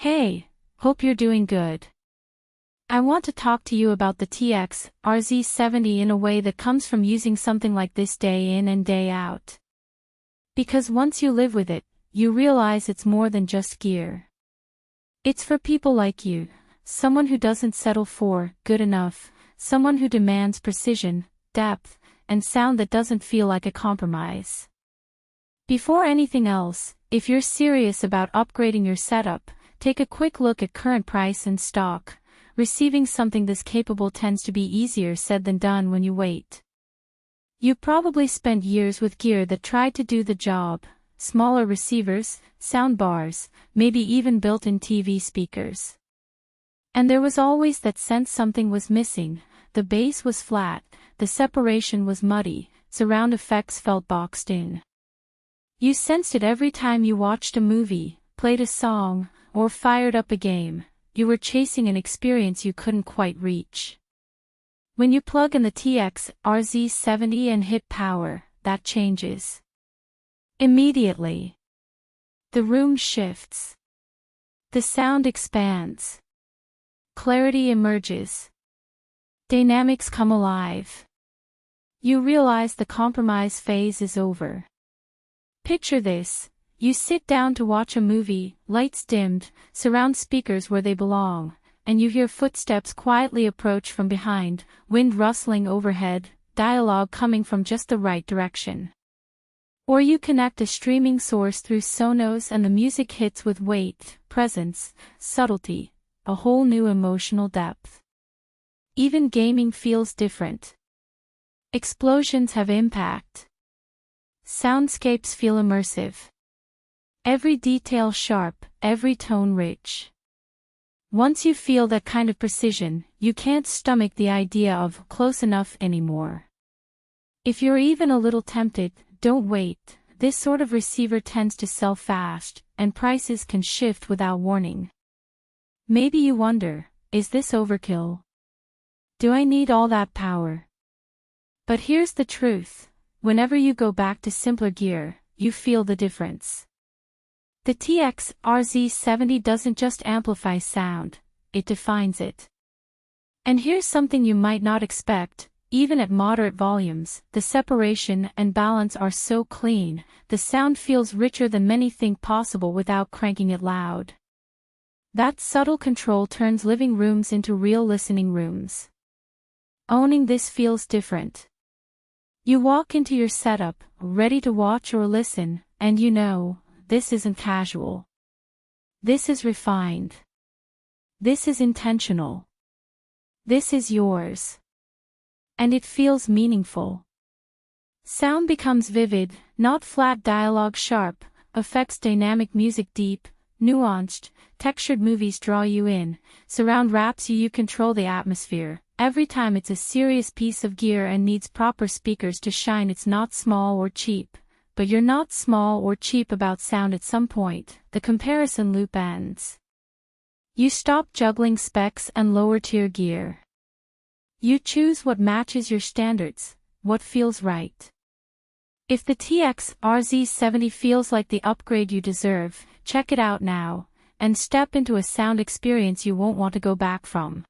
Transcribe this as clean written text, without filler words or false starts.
Hey, hope you're doing good. I want to talk to you about the TX-RZ70 in a way that comes from using something like this day in and day out. Because once you live with it, you realize it's more than just gear. It's for people like you, someone who doesn't settle for good enough, someone who demands precision, depth, and sound that doesn't feel like a compromise. Before anything else, if you're serious about upgrading your setup, take a quick look at current price and stock. Receiving something this capable tends to be easier said than done when you wait. You probably spent years with gear that tried to do the job: smaller receivers, sound bars, maybe even built-in TV speakers. And there was always that sense something was missing. The bass was flat, the separation was muddy, surround effects felt boxed in. You sensed it every time you watched a movie, played a song, or fired up a game. You were chasing an experience you couldn't quite reach. When you plug in the TX-RZ70 and hit power, that changes. Immediately. The room shifts. The sound expands. Clarity emerges. Dynamics come alive. You realize the compromise phase is over. Picture this. You sit down to watch a movie, lights dimmed, surround speakers where they belong, and you hear footsteps quietly approach from behind, wind rustling overhead, dialogue coming from just the right direction. Or you connect a streaming source through Sonos and the music hits with weight, presence, subtlety, a whole new emotional depth. Even gaming feels different. Explosions have impact. Soundscapes feel immersive. Every detail sharp, every tone rich. Once you feel that kind of precision, you can't stomach the idea of close enough anymore. If you're even a little tempted, don't wait. This sort of receiver tends to sell fast, and prices can shift without warning. Maybe you wonder, is this overkill? Do I need all that power? But here's the truth. Whenever you go back to simpler gear, you feel the difference. The TX-RZ70 doesn't just amplify sound, it defines it. And here's something you might not expect: even at moderate volumes, the separation and balance are so clean, the sound feels richer than many think possible without cranking it loud. That subtle control turns living rooms into real listening rooms. Owning this feels different. You walk into your setup, ready to watch or listen, and you know, this isn't casual. This is refined. This is intentional. This is yours. And it feels meaningful. Sound becomes vivid, not flat dialogue sharp, effects dynamic, music deep, nuanced, textured. Movies draw you in, surround wraps you control the atmosphere. Every time it's a serious piece of gear and needs proper speakers to shine. It's not small or cheap. But you're not small or cheap about sound. At some point, the comparison loop ends. You stop juggling specs and lower-tier gear. You choose what matches your standards, what feels right. If the TX-RZ70 feels like the upgrade you deserve, check it out now, and step into a sound experience you won't want to go back from.